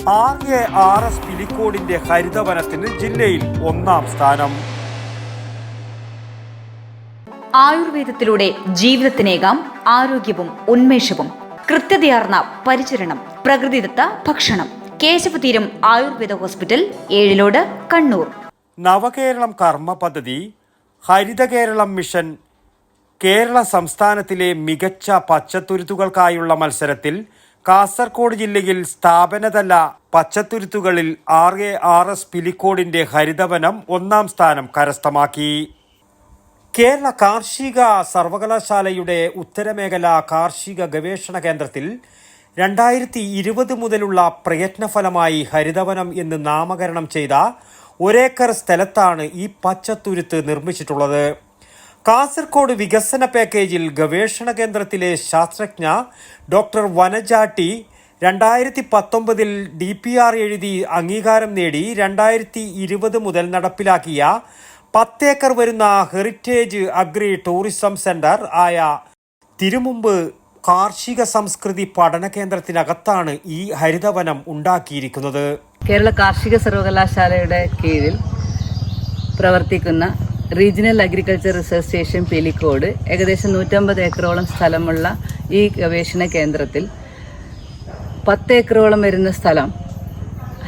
RARS പിലിക്കോടിന്റെ ഹരിതവനത്തിന് ജില്ലയിൽ 1ാം സ്ഥാനം. ആയുർവേദത്തിലൂടെ ജീവിതത്തിനേകാം ആരോഗ്യവും ഉന്മേഷവും. കൃത്യതയാർന്ന പരിചരണം, പ്രകൃതിദത്ത ഭക്ഷണം. കേശവതീരം ആയുർവേദ ഹോസ്പിറ്റൽ, ഏഴിലോട്, കണ്ണൂർ. നവകേരളം കർമ്മ പദ്ധതി, ഹരിത കേരളം മിഷൻ, കേരള സംസ്ഥാനത്തിലെ മികച്ച പച്ചത്തുരുത്തുകൾക്കായുള്ള മത്സരത്തിൽ കാസർഗോഡ് ജില്ലയിൽ സ്ഥാപനതല പച്ചത്തുരുത്തുകളിൽ RARS പിലിക്കോടിന്റെ ഹരിതവനം 1ാം സ്ഥാനം കരസ്ഥമാക്കി. കേരള കാർഷിക സർവകലാശാലയുടെ ഉത്തരമേഖല കാർഷിക ഗവേഷണ കേന്ദ്രത്തിൽ 2020 മുതലുള്ള പ്രയത്നഫലമായി ഹരിതവനം എന്ന് നാമകരണം ചെയ്ത 1 ഏക്കർ സ്ഥലത്താണ് ഈ പച്ചത്തുരുത്ത് നിർമ്മിച്ചിട്ടുള്ളത്. കാസർഗോഡ് വികസന പാക്കേജിൽ ഗവേഷണ കേന്ദ്രത്തിലെ ശാസ്ത്രജ്ഞ ഡോക്ടർ വനജ ടി 2019 DPR എഴുതി അംഗീകാരം നേടി 2020 മുതൽ നടപ്പിലാക്കിയ 10 ഏക്കർ വരുന്ന ഹെറിറ്റേജ് അഗ്രി ടൂറിസം സെന്റർ ആയ തിരുമുമ്പ് കാർഷിക സംസ്കൃതി പഠന കേന്ദ്രത്തിനകത്താണ് ഈ ഹരിതവനം ഉണ്ടാക്കിയിരിക്കുന്നത്. കേരള കാർഷിക സർവകലാശാലയുടെ കീഴിൽ പ്രവർത്തിക്കുന്ന regional agriculture research station Pilicode ഏകദേശം 150 ഏക്കറോളം സ്ഥലമുള്ള ഈ ഗവേഷണ കേന്ദ്രത്തിൽ 10 ഏക്കറോളം വരുന്ന സ്ഥലം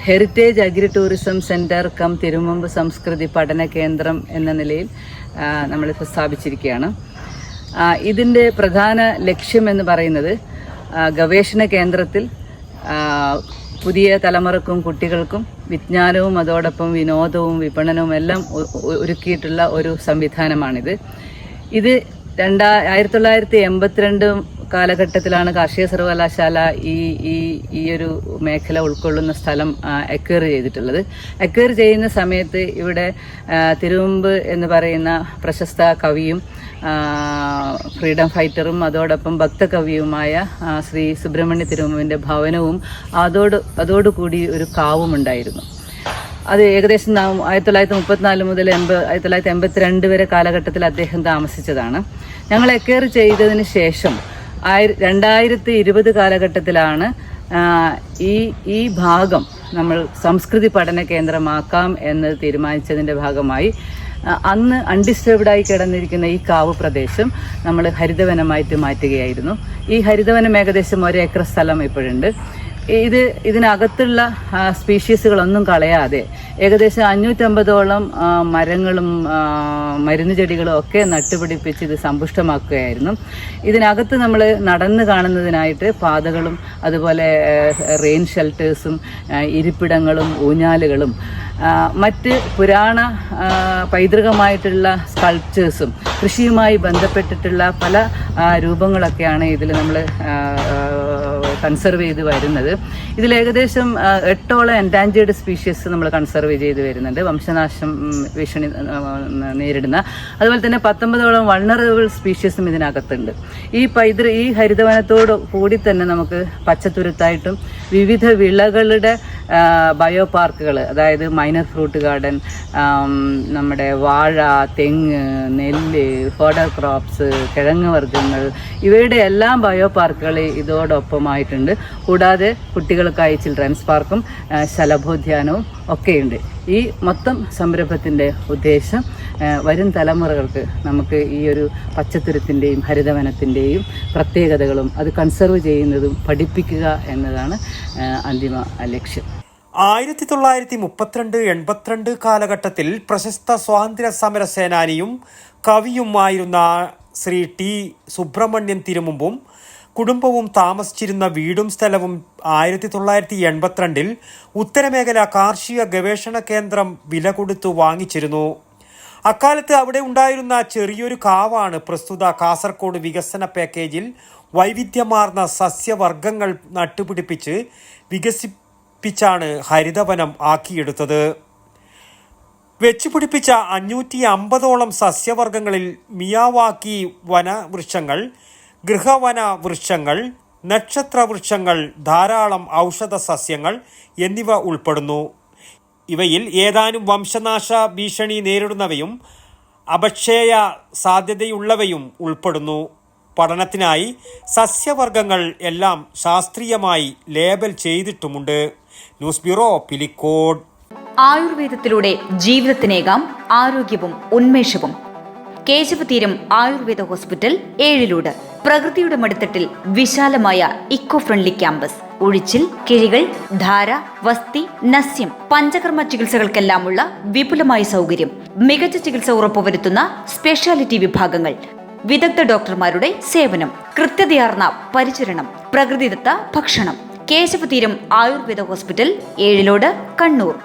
heritage agri tourism centre cum തിരുമുമ്പ് സംസ്കൃതി പഠന കേന്ദ്രം എന്ന നിലയിൽ നമ്മളിപ്പോൾ സ്ഥാപിച്ചിരിക്കുകയാണ്. ഇതിൻ്റെ പ്രധാന ലക്ഷ്യം എന്ന് പറയുന്നത് ഗവേഷണ കേന്ദ്രത്തിൽ പുതിയ തലമുറക്കും കുട്ടികൾക്കും വിജ്ഞാനവും അതോടൊപ്പം വിനോദവും വിപണനവും എല്ലാം ഒരുക്കിയിട്ടുള്ള ഒരു സംവിധാനമാണിത്. ഇത് 1982 കാലഘട്ടത്തിലാണ് കാർഷിക സർവകലാശാല ഈ ഒരു മേഖല ഉൾക്കൊള്ളുന്ന സ്ഥലം അക്വയർ ചെയ്തിട്ടുള്ളത്. അക്വയർ ചെയ്യുന്ന സമയത്ത് ഇവിടെ തിരുമുമ്പ് എന്ന് പറയുന്ന പ്രശസ്ത കവിയും ഫ്രീഡം ഫൈറ്ററും അതോടൊപ്പം ഭക്തകവിയുമായ ശ്രീ സുബ്രഹ്മണ്യ തിരുമുമ്പിൻ്റെ ഭവനവും അതോടുകൂടി ഒരു കാവും ഉണ്ടായിരുന്നു. അത് ഏകദേശം 1934 മുതൽ 1982 വരെ കാലഘട്ടത്തിൽ അദ്ദേഹം താമസിച്ചതാണ്. ഞങ്ങൾ അക്വയർ ചെയ്തതിന് ശേഷം 2020 കാലഘട്ടത്തിലാണ് ഈ ഭാഗം നമ്മൾ സംസ്കൃതി പഠന കേന്ദ്രമാക്കാം എന്ന് തീരുമാനിച്ചതിൻ്റെ ഭാഗമായി അന്ന് അൺഡിസ്റ്റർബ്ഡായി കിടന്നിരിക്കുന്ന ഈ കാവ് പ്രദേശം നമ്മൾ ഹരിതവനമായിട്ട് മാറ്റുകയായിരുന്നു. ഈ ഹരിതവനം ഏകദേശം 1 ഏക്കർ സ്ഥലം ഇപ്പോഴുണ്ട്. ഇതിനകത്തുള്ള സ്പീഷീസുകളൊന്നും കളയാതെ ഏകദേശം 550ഓളം മരങ്ങളും മരുന്ന് ചെടികളും ഒക്കെ നട്ടുപിടിപ്പിച്ച് ഇത് സമ്പുഷ്ടമാക്കുകയായിരുന്നു. ഇതിനകത്ത് നമ്മൾ നടന്ന് കാണുന്നതിനായിട്ട് പാതകളും അതുപോലെ റെയിൻ ഷെൽട്ടേഴ്സും ഇരിപ്പിടങ്ങളും ഊഞ്ഞാലുകളും മറ്റ് പുരാണ പൈതൃകമായിട്ടുള്ള സ്കൾപ്ചേഴ്സും കൃഷിയുമായി ബന്ധപ്പെട്ടിട്ടുള്ള പല രൂപങ്ങളൊക്കെയാണ് ഇതിൽ നമ്മൾ കൺസർവ് ചെയ്ത് വരുന്നത്. ഇതിൽ ഏകദേശം 8ഓളം എൻഡാഞ്ചേർഡ് സ്പീഷീസ് നമ്മൾ കൺസർവ് ചെയ്ത് വരുന്നുണ്ട്, വംശനാശം ഭീഷണി നേരിടുന്ന. അതുപോലെ തന്നെ 19ഓളം വൾണറബിൾ സ്പീഷീസും ഇതിനകത്തുണ്ട്. ഈ ഹരിതവനത്തോട് കൂടി തന്നെ നമുക്ക് പച്ചത്തുരുത്തായിട്ടും വിവിധ വിളകളുടെ ബയോ പാർക്കുകൾ, അതായത് മൈനർ ഫ്രൂട്ട് ഗാർഡൻ, നമ്മുടെ വാഴ, തെങ്ങ്, നെല്ല്, ഫോഡർ ക്രോപ്സ്, കിഴങ്ങ് വർഗ്ഗങ്ങൾ, ഇവയുടെ എല്ലാം ബയോ പാർക്കുകൾ ഇതോടൊപ്പമായിട്ടുണ്ട്. കൂടാതെ കുട്ടികൾക്കായി ചിൽഡ്രൻസ് പാർക്കും ശലഭോദ്യാനവും ഒക്കെയുണ്ട്. ഈ മൊത്തം സംരംഭത്തിൻ്റെ ഉദ്ദേശം വരും തലമുറകൾക്ക് നമുക്ക് ഈ ഒരു പച്ചത്തുരുത്തിൻ്റെയും ഹരിതവനത്തിൻ്റെയും പ്രത്യേകതകളും അത് കൺസർവ് ചെയ്യുന്നതും പഠിപ്പിക്കുക എന്നതാണ് അന്തിമ ലക്ഷ്യം. 1932-82 കാലഘട്ടത്തിൽ പ്രശസ്ത സ്വാതന്ത്ര്യ സമര സേനാനിയും കവിയുമായിരുന്ന ശ്രീ ടി സുബ്രഹ്മണ്യൻ തിരുമുമ്പും കുടുംബവും താമസിച്ചിരുന്ന വീടും സ്ഥലവും 1982 ഉത്തരമേഖല കാർഷിക ഗവേഷണ കേന്ദ്രം വില കൊടുത്തു വാങ്ങിച്ചിരുന്നു. അക്കാലത്ത് അവിടെ ഉണ്ടായിരുന്ന ചെറിയൊരു കാവാണ് പ്രസ്തുത കാസർഗോഡ് വികസന പാക്കേജിൽ വൈവിധ്യമാർന്ന സസ്യവർഗ്ഗങ്ങൾ നട്ടുപിടിപ്പിച്ച് വികസിപ്പിച്ചാണ് ഹരിതവനം ആക്കിയെടുത്തത്. വെച്ചുപിടിപ്പിച്ച 550ഓളം സസ്യവർഗ്ഗങ്ങളിൽ മിയാവാക്കി വനവൃക്ഷങ്ങൾ, ഗൃഹവന വൃക്ഷങ്ങൾ, നക്ഷത്രവൃക്ഷങ്ങൾ, ധാരാളം ഔഷധ സസ്യങ്ങൾ എന്നിവ ഉൾപ്പെടുന്നു. ഇവയിൽ ഏതാനും വംശനാശ ഭീഷണി നേരിടുന്നവയും അപക്ഷയ സാധ്യതയുള്ളവയും ഉൾപ്പെടുന്നു. പഠനത്തിനായി സസ്യവർഗ്ഗങ്ങൾ എല്ലാം ശാസ്ത്രീയമായി ലേബൽ ചെയ്തിട്ടുമുണ്ട്. News bureau, Pilicode. ആയുർവേദത്തിലൂടെ ജീവിതത്തിനേകാം ആരോഗ്യവും ഉന്മേഷവും. കേശവതീരം ആയുർവേദ ഹോസ്പിറ്റൽ, ഏഴിലൂട്. പ്രകൃതിയുടെ മടിത്തട്ടിൽ വിശാലമായ ഇക്കോ ഫ്രണ്ട്ലി ക്യാമ്പസ്. ഒഴിച്ചിൽ, കിഴികൾ, ധാര, വസ്തി, നസ്യം, പഞ്ചകർമ്മ ചികിത്സകൾക്കെല്ലാമുള്ള വിപുലമായ സൗകര്യം. മികച്ച ചികിത്സ ഉറപ്പുവരുത്തുന്ന സ്പെഷ്യാലിറ്റി വിഭാഗങ്ങൾ. വിദഗ്ധ ഡോക്ടർമാരുടെ സേവനം. കൃത്യതയാർന്ന പരിചരണം. പ്രകൃതിദത്ത ഭക്ഷണം. കേശവതീരം ആയുർവേദ ഹോസ്പിറ്റൽ, ഏഴിലോട്, കണ്ണൂർ.